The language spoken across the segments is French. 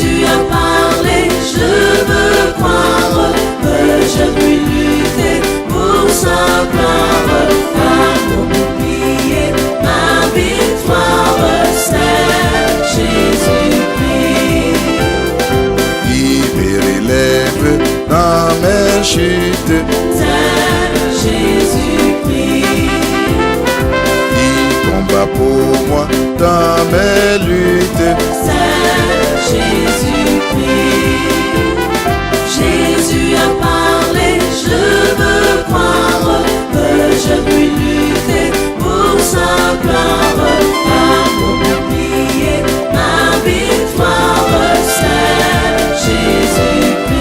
Jésus a parlé, je veux croire que je puis lutter pour sa gloire. Car pour m'oublier, ma victoire, c'est Jésus-Christ. Il me relève dans mes chutes. C'est Jésus-Christ. Il combat pour moi dans mes luttes. C'est Jésus-Christ. Jésus a parlé, je veux croire que je puis lutter pour sa gloire. Car pour m'oublier, ma victoire, c'est Jésus-Christ.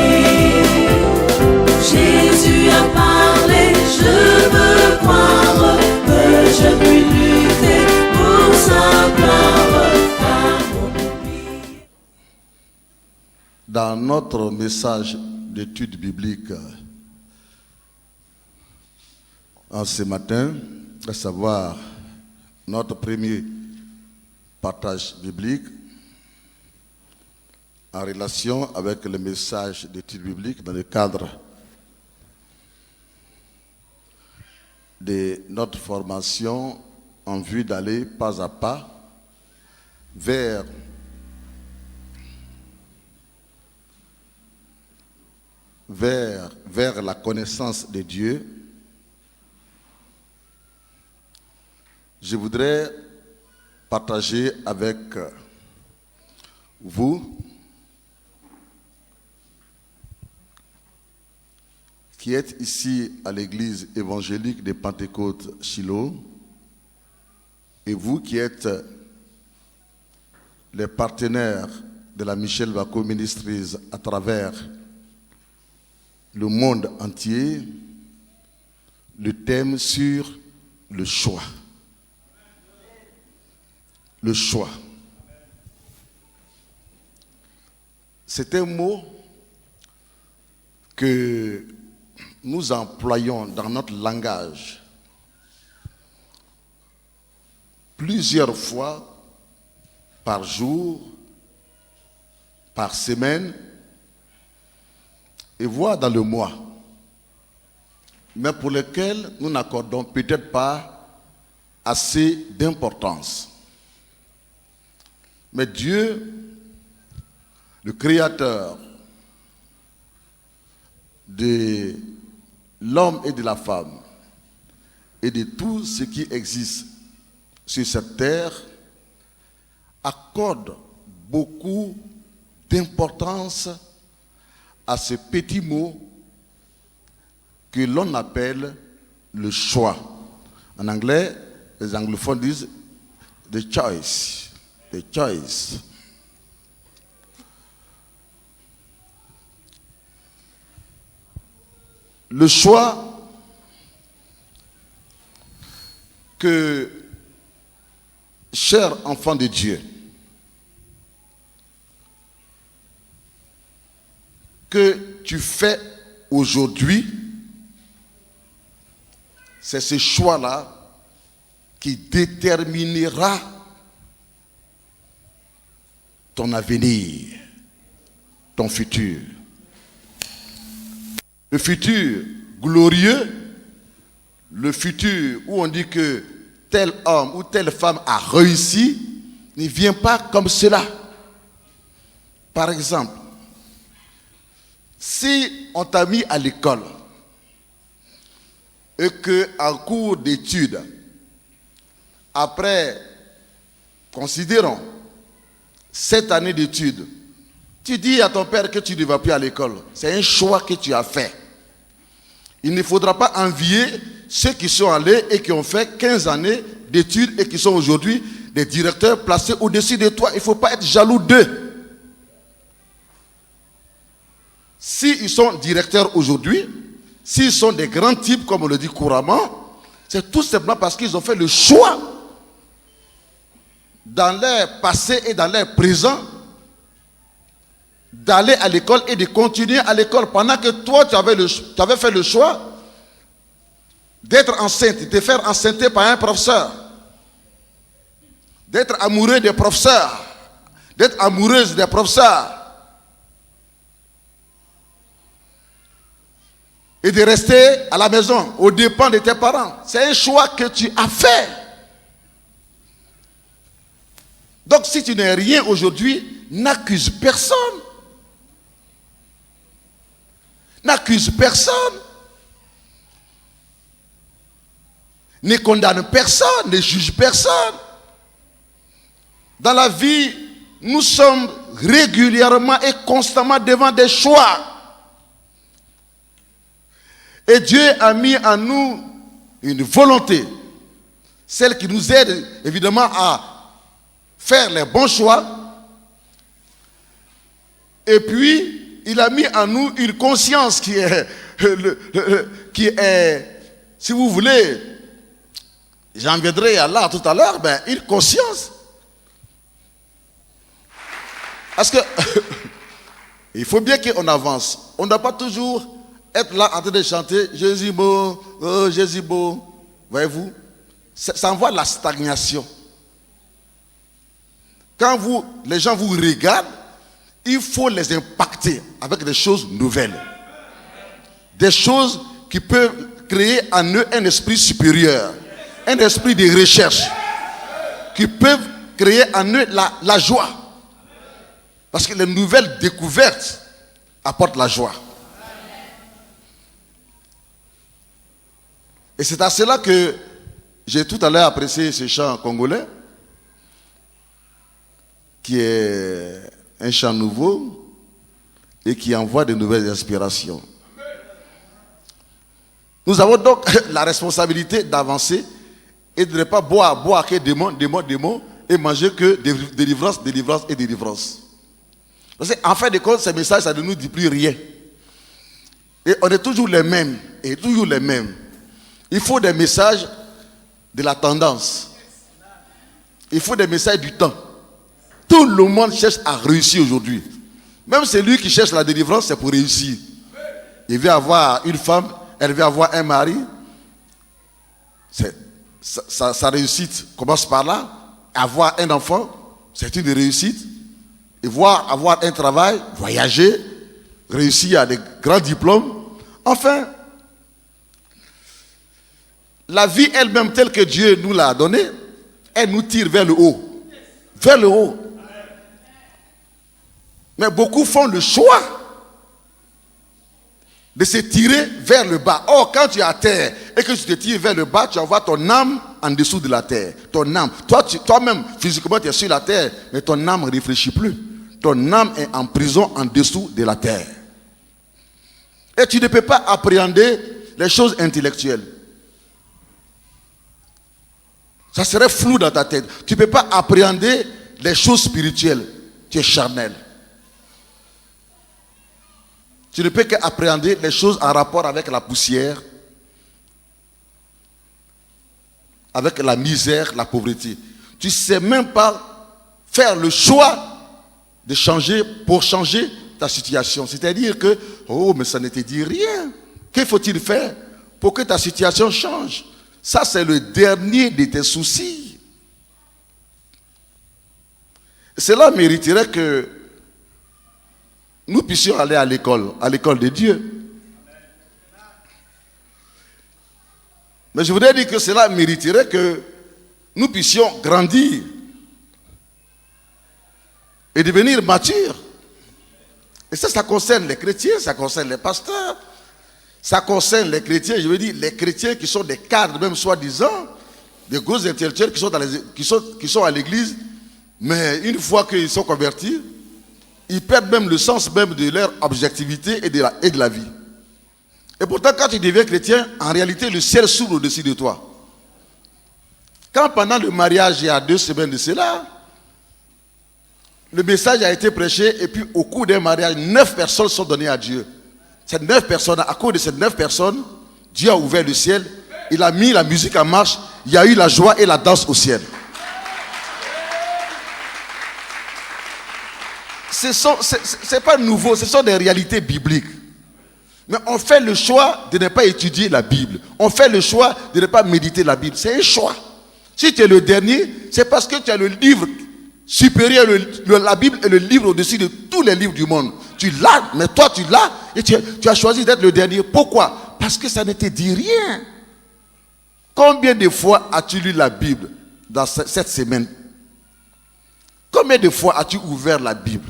Jésus a parlé, je veux croire que je puis lutter pour sa gloire. Car pour m'oublier. Dans notre message d'étude biblique en ce matin, à savoir notre premier partage biblique en relation avec le message d'étude biblique dans le cadre de notre formation en vue d'aller pas à pas vers la connaissance de Dieu. Je voudrais partager avec vous qui êtes ici à l'église évangélique de Pentecôte Shiloh et vous qui êtes les partenaires de la Michel Bako Ministries à travers le monde entier, le thème sur le choix. Le choix. C'est un mot que nous employons dans notre langage plusieurs fois par jour, par semaine, et voire dans le mois, mais pour lesquels nous n'accordons peut-être pas assez d'importance. Mais Dieu, le Créateur de l'homme et de la femme, et de tout ce qui existe sur cette terre, accorde beaucoup d'importance à ce petit mot que l'on appelle le choix. En anglais, les anglophones disent the choice. The choice. Le choix que, chers enfants de Dieu, que tu fais aujourd'hui, c'est ce choix-là qui déterminera ton avenir, ton futur. Le futur glorieux, le futur où on dit que tel homme ou telle femme a réussi, ne vient pas comme cela. Par exemple, si on t'a mis à l'école et qu'en cours d'études, après, considérons, 7 années d'études, tu dis à ton père que tu ne vas plus à l'école. C'est un choix que tu as fait. Il ne faudra pas envier ceux qui sont allés et qui ont fait 15 années d'études et qui sont aujourd'hui des directeurs placés au-dessus de toi. Il ne faut pas être jaloux d'eux. S'ils sont directeurs aujourd'hui, s'ils sont des grands types, comme on le dit couramment, c'est tout simplement parce qu'ils ont fait le choix dans leur passé et dans leur présent d'aller à l'école et de continuer à l'école pendant que toi tu avais fait le choix d'être enceinte, de te faire enceinter par un professeur, d'être amoureux des professeurs, d'être amoureuse des professeurs, et de rester à la maison aux dépens de tes parents. C'est un choix que tu as fait. Donc si tu n'es rien aujourd'hui, n'accuse personne. N'accuse personne. Ne condamne personne, ne juge personne. Dans la vie, nous sommes régulièrement et constamment devant des choix. Et Dieu a mis en nous une volonté, celle qui nous aide évidemment à faire les bons choix. Et puis, il a mis en nous une conscience qui est, si vous voulez, j'en viendrai à là tout à l'heure, une conscience. Parce que il faut bien qu'on avance. On ne doit pas toujours être là en train de chanter Jésus beau, oh Jésus beau. Voyez-vous, ça envoie la stagnation. Quand les gens vous regardent, il faut les impacter avec des choses nouvelles. Des choses qui peuvent créer en eux un esprit supérieur, un esprit de recherche, qui peuvent créer en eux la joie. Parce que les nouvelles découvertes apportent la joie. Et c'est à cela que j'ai tout à l'heure apprécié ce chant congolais, qui est un chant nouveau et qui envoie de nouvelles inspirations. Nous avons donc la responsabilité d'avancer et de ne pas boire que démons, et manger que délivrance, délivrance et délivrance. Parce qu'en fin de compte, ces messages, ça ne nous dit plus rien. Et on est toujours les mêmes. Et toujours les mêmes. Il faut des messages de la tendance. Il faut des messages du temps. Tout le monde cherche à réussir aujourd'hui. Même celui qui cherche la délivrance, c'est pour réussir. Il veut avoir une femme, elle veut avoir un mari. Sa réussite commence par là. Avoir un enfant, c'est une réussite. Et avoir un travail, voyager, réussir à des grands diplômes. Enfin, la vie elle-même telle que Dieu nous l'a donnée, elle nous tire vers le haut. Vers le haut. Mais beaucoup font le choix de se tirer vers le bas. Or, quand tu es à terre et que tu te tires vers le bas, tu envoies ton âme en dessous de la terre. Ton âme. Toi-même, physiquement, tu es sur la terre, mais ton âme ne réfléchit plus. Ton âme est en prison en dessous de la terre. Et tu ne peux pas appréhender les choses intellectuelles. Ça serait flou dans ta tête. Tu ne peux pas appréhender les choses spirituelles. Tu es charnel. Tu ne peux qu'appréhender les choses en rapport avec la poussière, avec la misère, la pauvreté. Tu ne sais même pas faire le choix de changer pour changer ta situation. C'est-à-dire que, oh, mais ça ne te dit rien. Que faut-il faire pour que ta situation change? Ça, c'est le dernier de tes soucis. Cela mériterait que nous puissions aller à l'école de Dieu. Mais je voudrais dire que cela mériterait que nous puissions grandir et devenir matures. Et ça concerne les chrétiens, ça concerne les pasteurs, ça concerne les chrétiens, je veux dire les chrétiens qui sont des cadres, même soi-disant, des gros intellectuels qui sont à l'église, mais une fois qu'ils sont convertis, ils perdent même le sens même de leur objectivité et de la vie. Et pourtant, quand tu deviens chrétien, en réalité, le ciel s'ouvre au-dessus de toi. Quand pendant le mariage, il y a 2 semaines de cela, le message a été prêché et puis au cours d'un mariage, 9 personnes sont données à Dieu. Ces 9 personnes, à cause de ces 9 personnes, Dieu a ouvert le ciel, il a mis la musique en marche, il y a eu la joie et la danse au ciel. C'est pas nouveau, ce sont des réalités bibliques. Mais on fait le choix de ne pas étudier la Bible. On fait le choix de ne pas méditer la Bible. C'est un choix. Si tu es le dernier, c'est parce que tu as le livre supérieur, la Bible est le livre au-dessus de tous les livres du monde. Tu l'as, mais toi tu l'as et tu as choisi d'être le dernier. Pourquoi? Parce que ça ne te dit rien. Combien de fois as-tu lu la Bible dans cette semaine? Combien de fois as-tu ouvert la Bible?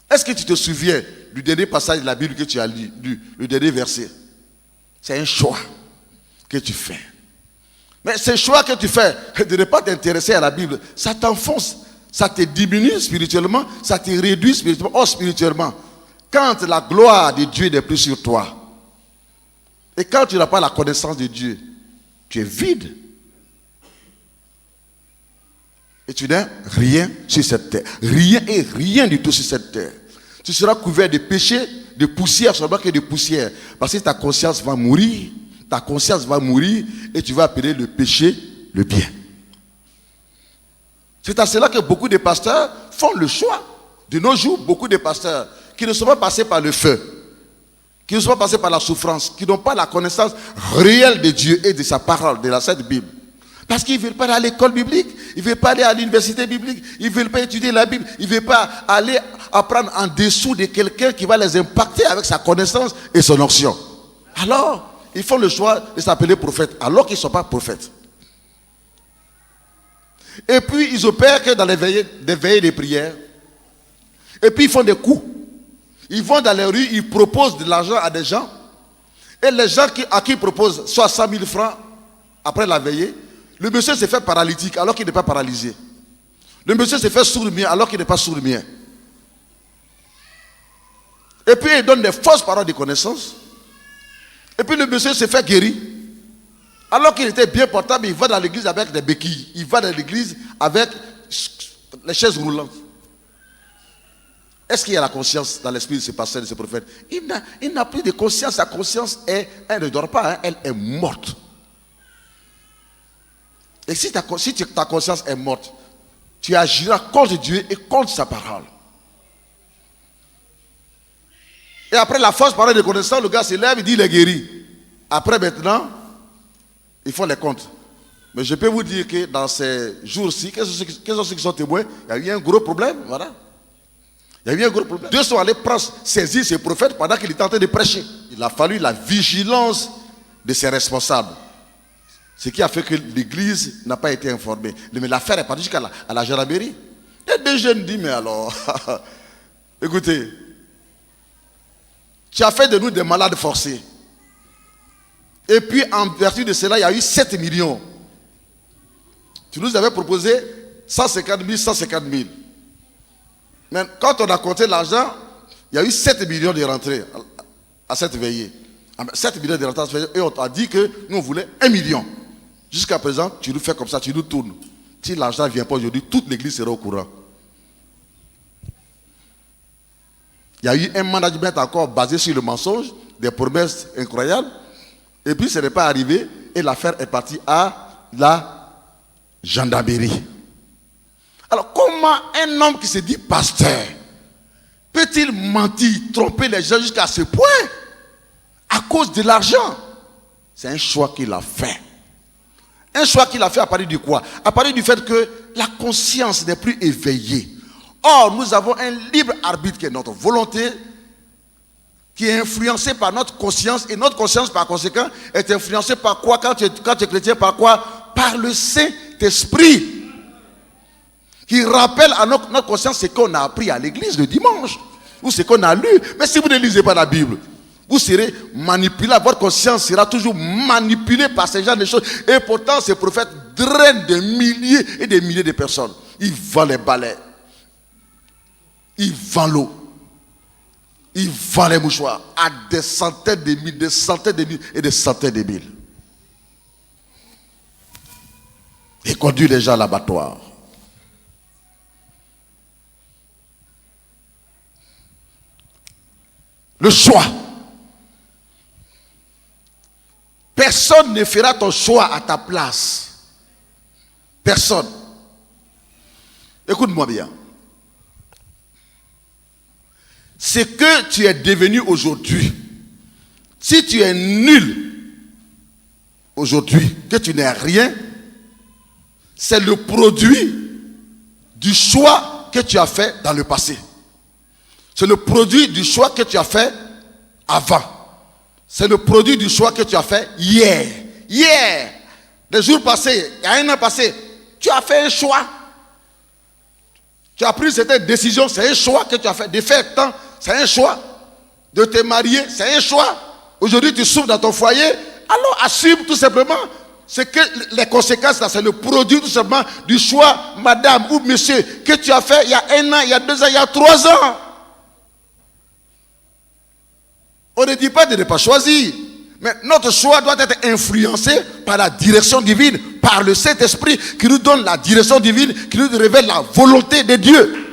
Est-ce que tu te souviens du dernier passage de la Bible que tu as lu, le dernier verset? C'est un choix que tu fais. Mais ce choix que tu fais de ne pas t'intéresser à la Bible, ça t'enfonce, ça te diminue spirituellement, ça te réduit spirituellement. Oh, spirituellement, quand la gloire de Dieu n'est plus sur toi, et quand tu n'as pas la connaissance de Dieu, tu es vide. Et tu n'as rien sur cette terre. Rien et rien du tout sur cette terre. Tu seras couvert de péché, de poussière, seulement que de poussière. Parce que ta conscience va mourir. Ta conscience va mourir et tu vas appeler le péché le bien. C'est à cela que beaucoup de pasteurs font le choix. De nos jours, beaucoup de pasteurs qui ne sont pas passés par le feu, qui ne sont pas passés par la souffrance, qui n'ont pas la connaissance réelle de Dieu et de sa parole, de la Sainte Bible. Parce qu'ils ne veulent pas aller à l'école biblique, ils ne veulent pas aller à l'université biblique, ils ne veulent pas étudier la Bible, ils ne veulent pas aller apprendre en dessous de quelqu'un qui va les impacter avec sa connaissance et son onction. Alors, ils font le choix de s'appeler prophète, alors qu'ils ne sont pas prophètes. Et puis, ils opèrent que dans des veillées de prière. Et puis, ils font des coups. Ils vont dans les rues, ils proposent de l'argent à des gens. Et les gens à qui ils proposent soit 100 000 francs après la veillée, le monsieur se fait paralytique alors qu'il n'est pas paralysé. Le monsieur se fait sourd-muet alors qu'il n'est pas sourd-muet. Et puis il donne des fausses paroles de connaissance. Et puis le monsieur se fait guérir. Alors qu'il était bien portable, il va dans l'église avec des béquilles. Il va dans l'église avec les chaises roulantes. Est-ce qu'il y a la conscience dans l'esprit de ce pasteur, de ce prophète? Il n'a plus de conscience. Sa conscience, elle ne dort pas, hein, elle est morte. Et si ta conscience est morte, tu agiras contre Dieu et contre sa parole. Et après la fausse parole de connaissance, le gars se lève, il dit il est guéri. Après maintenant, ils font les comptes. Mais je peux vous dire que dans ces jours-ci, quels sont ceux qui sont témoins? Il y a eu un gros problème, voilà. Il y a eu un gros problème. Dieu sont allés saisir ces prophètes pendant qu'il était en train de prêcher. Il a fallu la vigilance de ses responsables. Ce qui a fait que l'église n'a pas été informée. Mais l'affaire est partie jusqu'à la gendarmerie. Et des jeunes disent, mais alors, écoutez, tu as fait de nous des malades forcés. Et puis, en vertu de cela, il y a eu 7 millions. Tu nous avais proposé 150 000, 150 000. Mais quand on a compté l'argent, il y a eu 7 millions de rentrées à cette veillée. 7 millions de rentrées à cette veillée. Et on t'a dit que nous, on voulait 1 million. Jusqu'à présent, tu nous fais comme ça, tu nous tournes. Si l'argent ne vient pas aujourd'hui, toute l'église sera au courant. Il y a eu un management encore basé sur le mensonge, des promesses incroyables. Et puis, ce n'est pas arrivé. Et l'affaire est partie à la gendarmerie. Alors, comment un homme qui se dit pasteur peut-il mentir, tromper les gens jusqu'à ce point? À cause de l'argent. C'est un choix qu'il a fait. Un choix qu'il a fait à partir de quoi? À partir du fait que la conscience n'est plus éveillée. Or, nous avons un libre arbitre qui est notre volonté, qui est influencée par notre conscience. Et notre conscience, par conséquent, est influencée par quoi? Quand tu es chrétien, par quoi? Par le Saint-Esprit. Qui rappelle à notre conscience ce qu'on a appris à l'église le dimanche. Ou ce qu'on a lu. Mais si vous ne lisez pas la Bible, vous serez manipulé, votre conscience sera toujours manipulée par ces genres de choses. Et pourtant, ces prophètes drainent des milliers et des milliers de personnes. Ils vendent les balais. Ils vendent l'eau. Ils vendent les mouchoirs à des centaines de mille, des centaines de mille et des centaines de mille. Ils conduisent les gens à l'abattoir. Le choix. Personne ne fera ton choix à ta place. Personne. Écoute-moi bien. Ce que tu es devenu aujourd'hui, si tu es nul aujourd'hui, que tu n'es rien, c'est le produit du choix que tu as fait dans le passé. C'est le produit du choix que tu as fait avant. c'est le produit du choix que tu as fait hier. Hier, les jours passés, il y a un an passé, tu as fait un choix. Tu as pris cette décision, c'est un choix que tu as fait. De faire tant, c'est un choix. De te marier, c'est un choix. Aujourd'hui, tu souffres dans ton foyer. Alors, assume tout simplement. C'est que les conséquences, là, c'est le produit tout simplement du choix, madame ou monsieur, que tu as fait il y a 1 an, il y a 2 ans, il y a 3 ans. On ne dit pas de ne pas choisir. Mais notre choix doit être influencé par la direction divine, par le Saint-Esprit qui nous donne la direction divine, qui nous révèle la volonté de Dieu.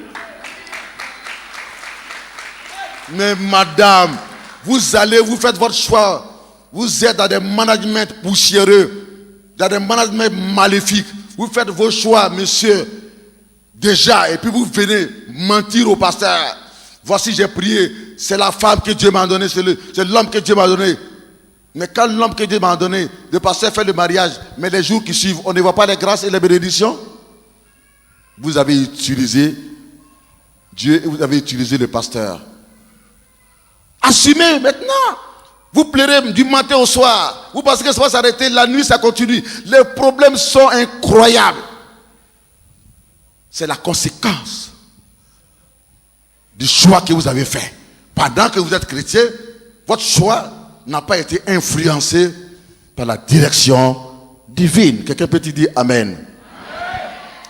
Mais madame, vous faites votre choix. Vous êtes dans des managements poussiéreux, dans des managements maléfiques. Vous faites vos choix, monsieur, déjà, et puis vous venez mentir au pasteur. Voici, j'ai prié, c'est la femme que Dieu m'a donnée, c'est l'homme que Dieu m'a donné. Mais quand l'homme que Dieu m'a donné, le pasteur fait le mariage, mais les jours qui suivent, on ne voit pas les grâces et les bénédictions. Vous avez utilisé Dieu et vous avez utilisé le pasteur. Assumez maintenant. Vous pleurez du matin au soir. Vous pensez que ça va s'arrêter, la nuit ça continue. Les problèmes sont incroyables. C'est la conséquence du choix que vous avez fait. Pendant que vous êtes chrétien, votre choix n'a pas été influencé par la direction divine. Quelqu'un peut dire Amen. Amen.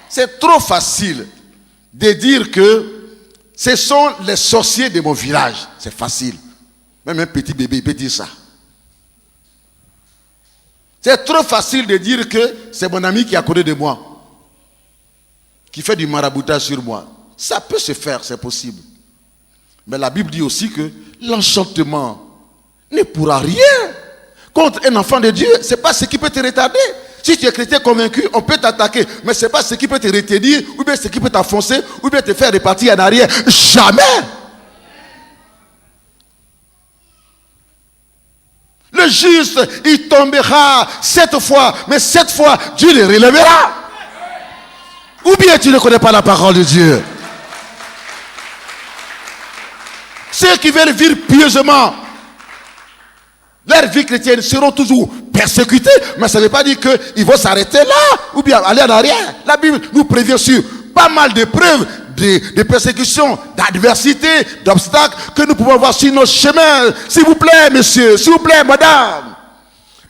C'est trop facile de dire que ce sont les sorciers de mon village. C'est facile. Même un petit bébé peut dire ça. C'est trop facile de dire que c'est mon ami qui est à côté de moi, qui fait du maraboutage sur moi. Ça peut se faire, c'est possible. Mais la Bible dit aussi que l'enchantement ne pourra rien contre un enfant de Dieu. Ce n'est pas ce qui peut te retarder. Si tu es chrétien convaincu, on peut t'attaquer. Mais ce n'est pas ce qui peut te retenir, ou bien ce qui peut t'enfoncer, ou bien te faire repartir en arrière. Jamais. Le juste, il tombera 7 fois, mais 7 fois, Dieu le relèvera. Ou bien tu ne connais pas la parole de Dieu. Ceux qui veulent vivre pieusement, leur vie chrétienne seront toujours persécutés, mais ça ne veut pas dire qu'ils vont s'arrêter là, ou bien aller en arrière. La Bible nous prévient sur pas mal de preuves de persécutions, d'adversité, d'obstacles que nous pouvons voir sur nos chemins. S'il vous plaît, monsieur, s'il vous plaît, madame.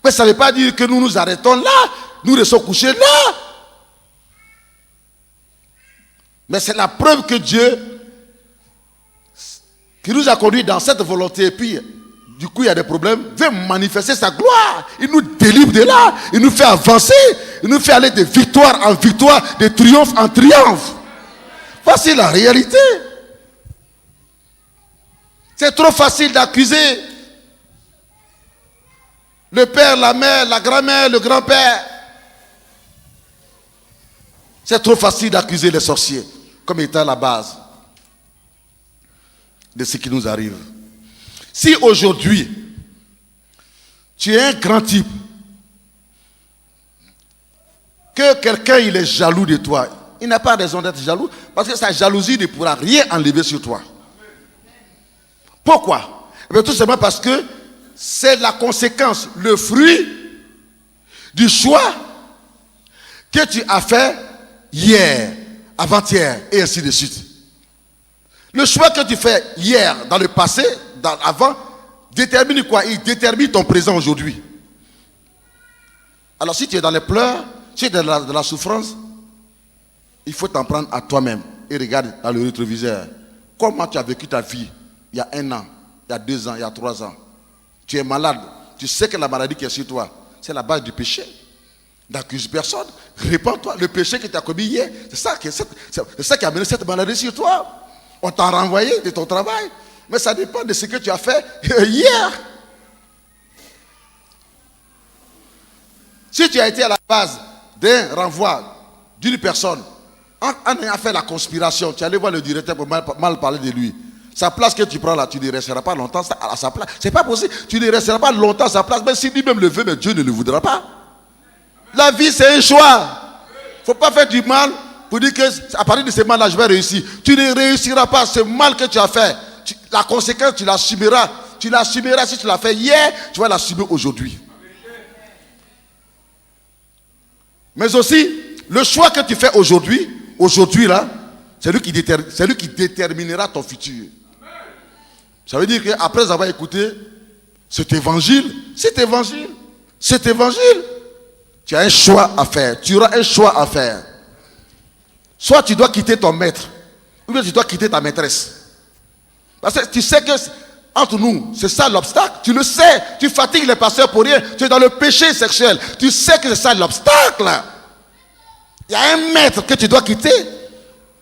Mais ça ne veut pas dire que nous nous arrêtons là, nous restons couchés là. Mais c'est la preuve que Dieu, qui nous a conduits dans cette volonté, et puis du coup il y a des problèmes, veut manifester sa gloire. Il nous délivre de là, il nous fait avancer, il nous fait aller de victoire en victoire, de triomphe en triomphe. Voici la réalité. C'est trop facile d'accuser le père, la mère, la grand-mère, le grand-père. C'est trop facile d'accuser les sorciers comme étant la base de ce qui nous arrive. Si aujourd'hui, tu es un grand type, que quelqu'un il est jaloux de toi, il n'a pas raison d'être jaloux, parce que sa jalousie ne pourra rien enlever sur toi. Pourquoi? Tout simplement parce que c'est la conséquence, le fruit du choix que tu as fait hier, avant-hier, et ainsi de suite. Le choix que tu fais hier, dans le passé, avant, détermine quoi? Il détermine ton présent aujourd'hui. Alors si tu es dans les pleurs, si tu es dans la souffrance, il faut t'en prendre à toi-même et regarde dans le rétroviseur. Comment tu as vécu ta vie il y a 1 an, il y a 2 ans, il y a 3 ans. Tu es malade, tu sais que la maladie qui est sur toi, c'est la base du péché. N'accuse personne, répands-toi. Le péché que tu as commis hier, c'est ça qui a amené cette maladie sur toi. On t'a renvoyé de ton travail. Mais ça dépend de ce que tu as fait hier. Si tu as été à la base d'un renvoi d'une personne, en ayant fait la conspiration, tu allais voir le directeur pour mal parler de lui. Sa place que tu prends là, tu ne resteras pas longtemps à sa place. C'est pas possible. Tu ne resteras pas longtemps à sa place. Même si lui-même le veut, mais Dieu ne le voudra pas. La vie, c'est un choix. Il ne faut pas faire du mal pour dire qu'à partir de ce mal-là, je vais réussir. Tu ne réussiras pas. Ce mal que tu as fait, la conséquence, tu la subiras Tu l'assumeras si tu l'as fait hier, tu vas l'assumer aujourd'hui. Mais aussi, le choix que tu fais aujourd'hui là, c'est lui qui déterminera ton futur. Ça veut dire qu'après avoir écouté cet évangile, tu as un choix à faire. Tu auras un choix à faire. Soit tu dois quitter ton maître, ou bien tu dois quitter ta maîtresse. Parce que tu sais que entre nous, c'est ça l'obstacle. Tu le sais. Tu fatigues les pasteurs pour rien. Tu es dans le péché sexuel. Tu sais que c'est ça l'obstacle. Il y a un maître que tu dois quitter.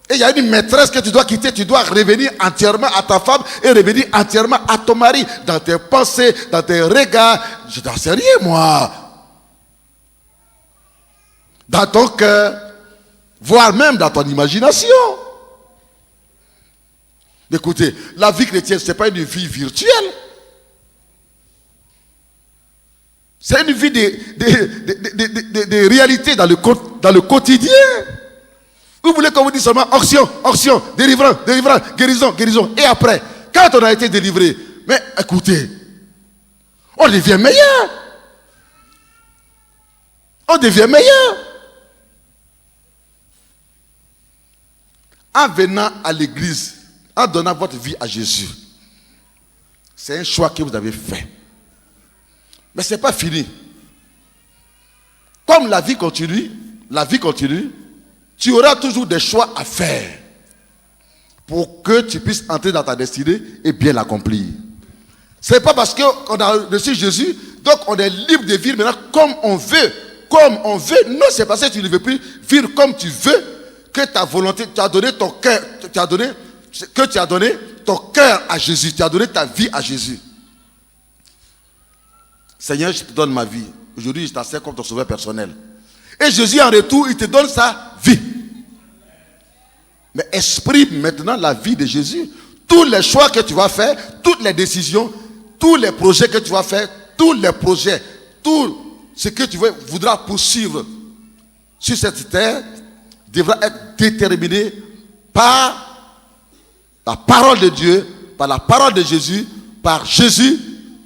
Et il y a une maîtresse que tu dois quitter. Tu dois revenir entièrement à ta femme et revenir entièrement à ton mari. Dans tes pensées, dans tes regards. Je n'en sais rien, moi. Dans ton cœur. Voire même dans ton imagination. Écoutez, la vie chrétienne, ce n'est pas une vie virtuelle. C'est une vie de réalité dans le quotidien. Vous voulez qu'on vous dise seulement onction, délivrance, guérison. Et après, quand on a été délivré, mais écoutez, on devient meilleur. En venant à l'église, en donnant votre vie à Jésus, c'est un choix que vous avez fait. Mais ce n'est pas fini. Comme la vie continue, tu auras toujours des choix à faire pour que tu puisses entrer dans ta destinée et bien l'accomplir. Ce n'est pas parce qu'on a reçu Jésus, donc on est libre de vivre maintenant comme on veut. Non, c'est parce que tu ne veux plus vivre comme tu veux que ta volonté, tu as donné ton cœur, tu as donné ton cœur à Jésus, tu as donné ta vie à Jésus. Seigneur, je te donne ma vie. Aujourd'hui, je t'enseigne comme ton sauveur personnel. Et Jésus, en retour, il te donne sa vie. Mais exprime maintenant la vie de Jésus. Tous les choix que tu vas faire, toutes les décisions, tous les projets que tu vas faire, tout ce que tu voudras poursuivre sur cette terre devra être déterminé par la parole de Dieu, par la parole de Jésus, par Jésus,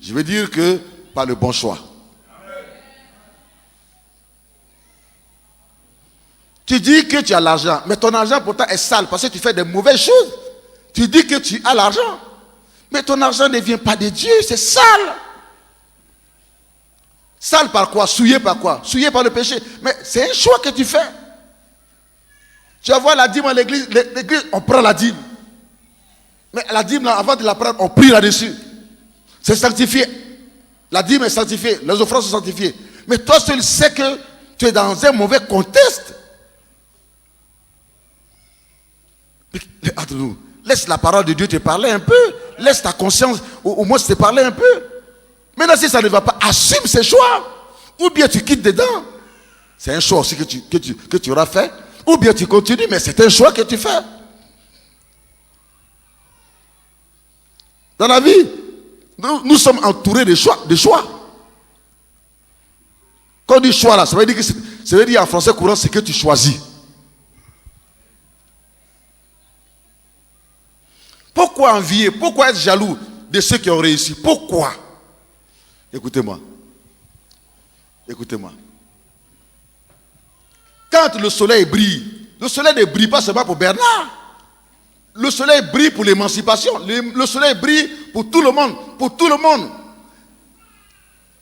je veux dire que par le bon choix. Tu dis que tu as l'argent, mais ton argent pourtant est sale parce que tu fais des mauvaises choses. Tu dis que tu as l'argent, mais ton argent ne vient pas de Dieu, c'est sale. Sale par quoi? Souillé par quoi? Souillé par le péché. Mais c'est un choix que tu fais. Tu vas voir la dîme à l'église, on prend la dîme. Mais la dîme, là, avant de la prendre, on prie là-dessus. C'est sanctifié. La dîme est sanctifiée, les offrandes sont sanctifiées. Mais toi seul sais que tu es dans un mauvais contexte. Entre nous, laisse la parole de Dieu te parler un peu. Laisse ta conscience au moins te parler un peu. Maintenant, si ça ne va pas, assume ces choix. Ou bien tu quittes dedans. C'est un choix aussi que tu auras fait. Ou bien tu continues, mais c'est un choix que tu fais. Dans la vie, nous sommes entourés de choix. Quand on dit choix là, ça veut dire en français courant, c'est que tu choisis. Pourquoi envier? Pourquoi être jaloux de ceux qui ont réussi? Pourquoi? Écoutez-moi. Quand le soleil brille, le soleil ne brille pas seulement pour Bernard. Le soleil brille pour l'émancipation. Le soleil brille pour tout le monde. Pour tout le monde.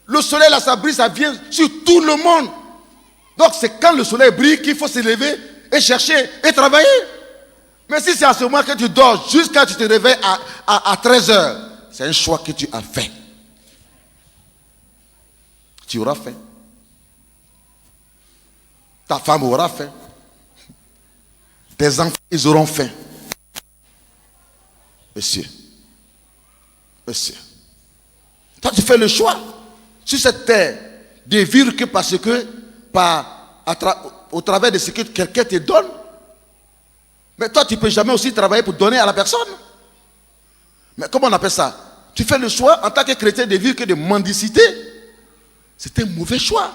Le soleil là, ça brille, ça vient sur tout le monde. Donc c'est quand le soleil brille qu'il faut se lever et chercher et travailler. Mais si c'est à ce moment que tu dors jusqu'à ce que tu te réveilles à 13h, c'est un choix que tu as fait. Tu auras fait. Ta femme aura fait. Tes enfants, ils auront fait. Monsieur. Toi, tu fais le choix sur cette terre de vivre que parce que au travers de ce que quelqu'un te donne. Mais toi, tu ne peux jamais aussi travailler pour donner à la personne. Mais comment on appelle ça? Tu fais le choix en tant que chrétien de vivre que de mendicité. C'est un mauvais choix.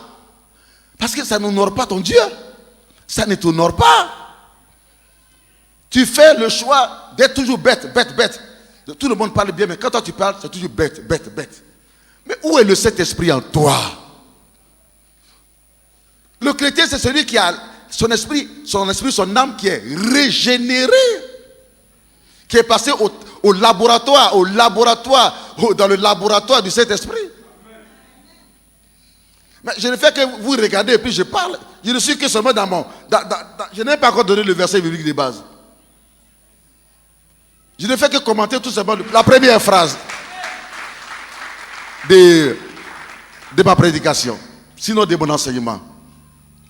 Parce que ça n'honore pas ton Dieu. Ça ne t'honore pas. Tu fais le choix d'être toujours bête. Tout le monde parle bien, mais quand toi tu parles, c'est toujours bête, bête, bête. Mais où est le Saint-Esprit en toi? Le chrétien, c'est celui qui a son esprit, son âme qui est régénérée, qui est passé au laboratoire, dans le laboratoire du Saint-Esprit. Mais je ne fais que vous regarder et puis je parle. Je ne suis que seulement dans mon... je n'ai pas encore donné le verset biblique de base. Je ne fais que commenter tout simplement la première phrase de ma prédication. Sinon de mon enseignement.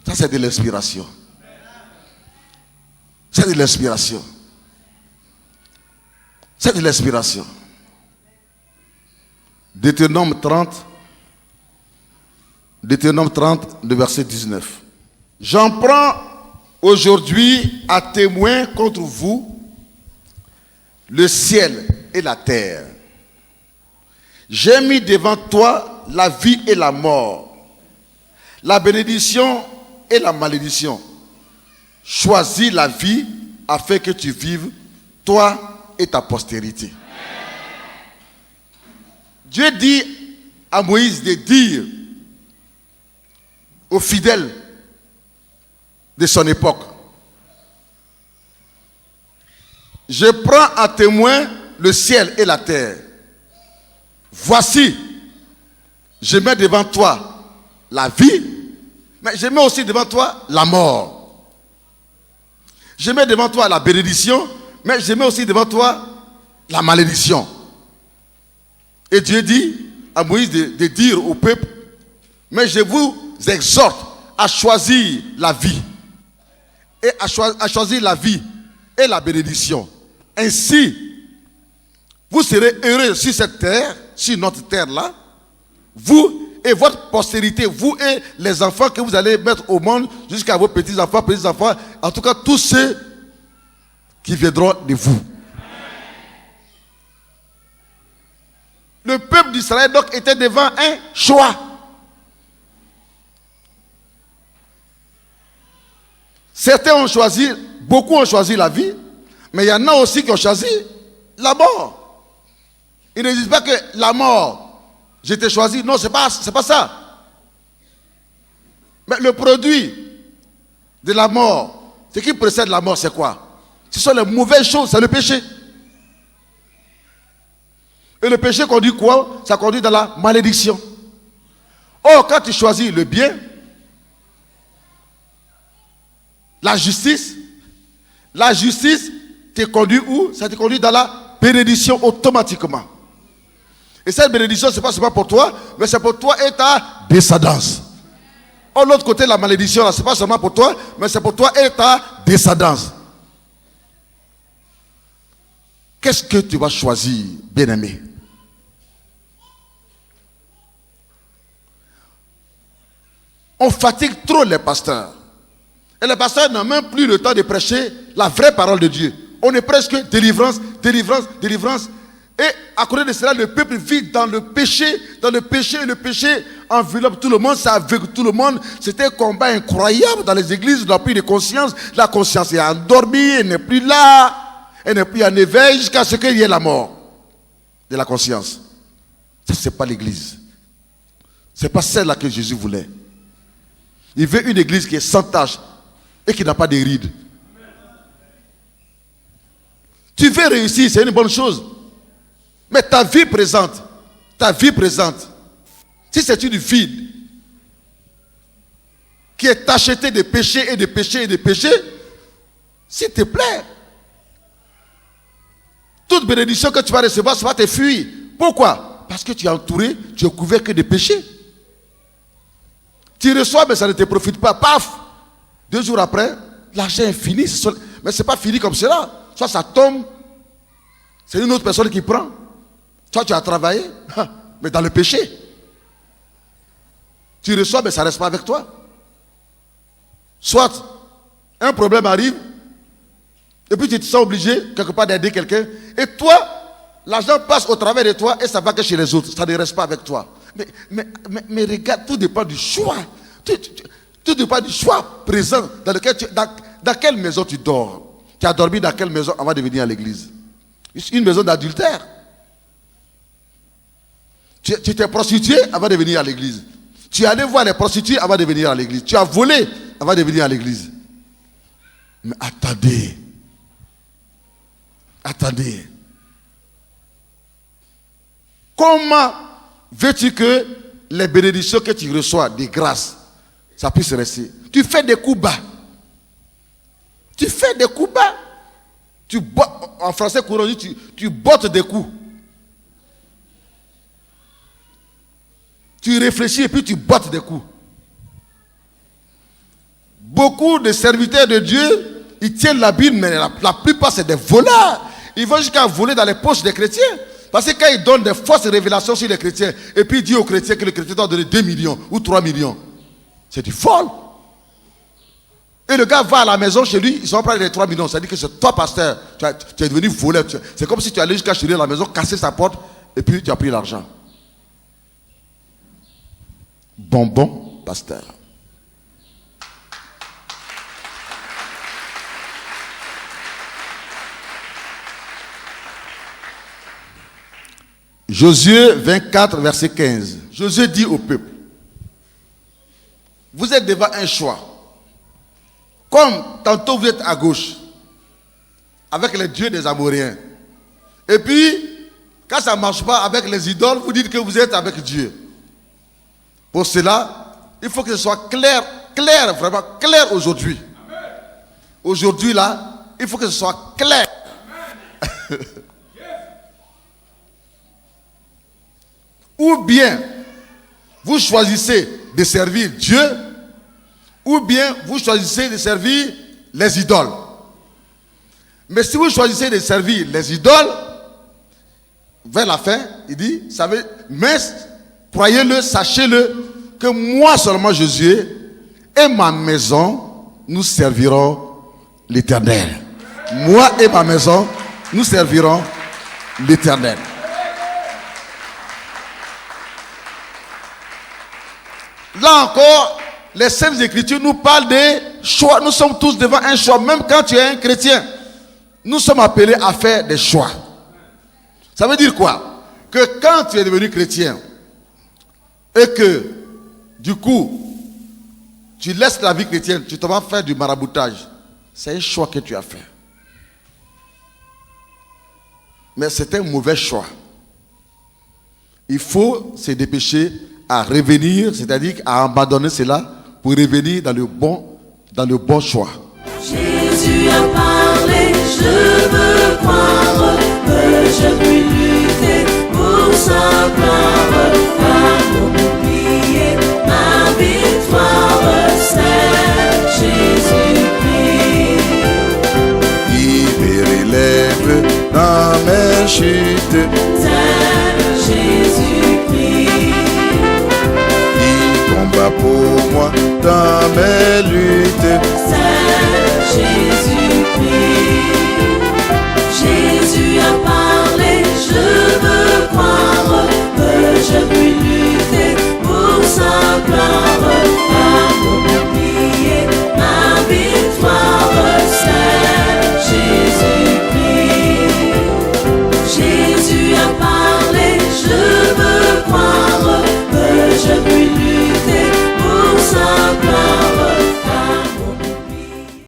Ça c'est de l'inspiration. C'est de l'inspiration. C'est de l'inspiration. Deutéronome 30, le verset 19. J'en prends aujourd'hui à témoin contre vous le ciel et la terre. J'ai mis devant toi la vie et la mort, la bénédiction et la malédiction. Choisis la vie afin que tu vives, toi et ta postérité. Dieu dit à Moïse de dire aux fidèles de son époque: je prends à témoin le ciel et la terre. Voici, je mets devant toi la vie, mais je mets aussi devant toi la mort. Je mets devant toi la bénédiction, mais je mets aussi devant toi la malédiction. Et Dieu dit à Moïse de dire au peuple: mais je vous exhorte à choisir la vie, et à choisir la vie et la bénédiction. Ainsi, vous serez heureux sur cette terre, sur notre terre-là, vous et votre postérité, vous et les enfants que vous allez mettre au monde, jusqu'à vos petits-enfants, en tout cas tous ceux qui viendront de vous. Le peuple d'Israël donc était devant un choix. Certains ont choisi, beaucoup ont choisi la vie, mais il y en a aussi qui ont choisi la mort. Ils ne disent pas que la mort, je t'ai choisi. Non, c'est pas ça. Mais le produit de la mort, ce qui précède la mort, c'est quoi? Ce sont les mauvaises choses, c'est le péché. Et le péché conduit quoi? Ça conduit dans la malédiction. Or, quand tu choisis le bien, la justice te conduit où? Ça te conduit dans la bénédiction automatiquement. Et cette bénédiction, ce n'est pas seulement pour toi, mais c'est pour toi et ta descendance. Or, l'autre côté, la malédiction, ce n'est pas seulement pour toi, mais c'est pour toi et ta descendance. Qu'est-ce que tu vas choisir, bien-aimé? On fatigue trop les pasteurs. Et les pasteurs n'ont même plus le temps de prêcher la vraie parole de Dieu. On est presque délivrance. Et à cause de cela, le peuple vit dans le péché, et le péché enveloppe tout le monde, ça aveugle tout le monde. C'était un combat incroyable dans les églises, dans le pays de conscience. La conscience est endormie, elle n'est plus là, elle n'est plus en éveil jusqu'à ce qu'il y ait la mort de la conscience. Ça, ce n'est pas l'église. Ce n'est pas celle-là que Jésus voulait. Il veut une église qui est sans tache et qui n'a pas de rides. Tu veux réussir, c'est une bonne chose. Mais ta vie présente, si c'est une vie qui est tachetée de péché et de péché et de péché, s'il te plaît, toute bénédiction que tu vas recevoir, ça va te fuir. Pourquoi? Parce que tu es entouré, tu es couvert que de péché. Tu reçois, mais ça ne te profite pas. Paf! 2 jours après, l'argent est fini. Mais ce n'est pas fini comme cela. Soit ça tombe, c'est une autre personne qui prend. Toi, tu as travaillé, mais dans le péché. Tu reçois, mais ça ne reste pas avec toi. Soit un problème arrive, et puis tu te sens obligé, quelque part, d'aider quelqu'un. Et toi, l'argent passe au travers de toi et ça va que chez les autres. Ça ne reste pas avec toi. Mais regarde, tout dépend du choix. Tout dépend du choix présent dans lequel dans quelle maison tu dors. Tu as dormi dans quelle maison avant de venir à l'église? Une maison d'adultère. Tu t'es prostitué avant de venir à l'église. Tu es allé voir les prostituées avant de venir à l'église. Tu as volé avant de venir à l'église. Mais attendez. Attendez. Comment veux-tu que les bénédictions que tu reçois, des grâces, ça puisse rester? Tu fais des coups bas. Tu fais des coups bas. En français courant, tu bottes des coups. Tu réfléchis et puis tu bottes des coups. Beaucoup de serviteurs de Dieu, ils tiennent la Bible, mais la plupart c'est des voleurs. Ils vont jusqu'à voler dans les poches des chrétiens. Parce que quand ils donnent des fausses révélations sur les chrétiens, et puis ils disent aux chrétiens que le chrétien doit donner 2 millions ou 3 millions, c'est du folle. Et le gars va à la maison chez lui, ils sont prêts les 3 millions. Ça dit que c'est toi, pasteur, tu es devenu voleur. C'est comme si tu allais jusqu'à chez lui à la maison, casser sa porte, et puis tu as pris l'argent. Bonbon, pasteur. Josué 24, verset 15. Josué dit au peuple, vous êtes devant un choix. Comme tantôt vous êtes à gauche, avec les dieux des Amoréens. Et puis, quand ça ne marche pas avec les idoles, vous dites que vous êtes avec Dieu. Pour cela, il faut que ce soit clair, vraiment clair aujourd'hui. Aujourd'hui là, il faut que ce soit clair. Ou bien, vous choisissez de servir Dieu, ou bien vous choisissez de servir les idoles. Mais si vous choisissez de servir les idoles, vers la fin, il dit, mais croyez-le, sachez-le, que moi seulement Jésus et ma maison, nous servirons l'Éternel. Moi et ma maison, nous servirons l'Éternel. Là encore, les Saintes Écritures nous parlent des choix. Nous sommes tous devant un choix, même quand tu es un chrétien. Nous sommes appelés à faire des choix. Ça veut dire quoi? Que quand tu es devenu chrétien et que, du coup, tu laisses la vie chrétienne, tu te vas faire du maraboutage. C'est un choix que tu as fait. Mais c'est un mauvais choix. Il faut se dépêcher à revenir, c'est-à-dire à abandonner cela pour revenir dans le bon choix. Jésus a parlé, je veux croire que je puis lutter pour sa gloire. Car pour m'oublier, ma victoire, c'est Jésus-Christ. Il me relève dans mes chutes. C'est Jésus-Christ. Il combat pour moi dans mes luttes. C'est Jésus-Christ.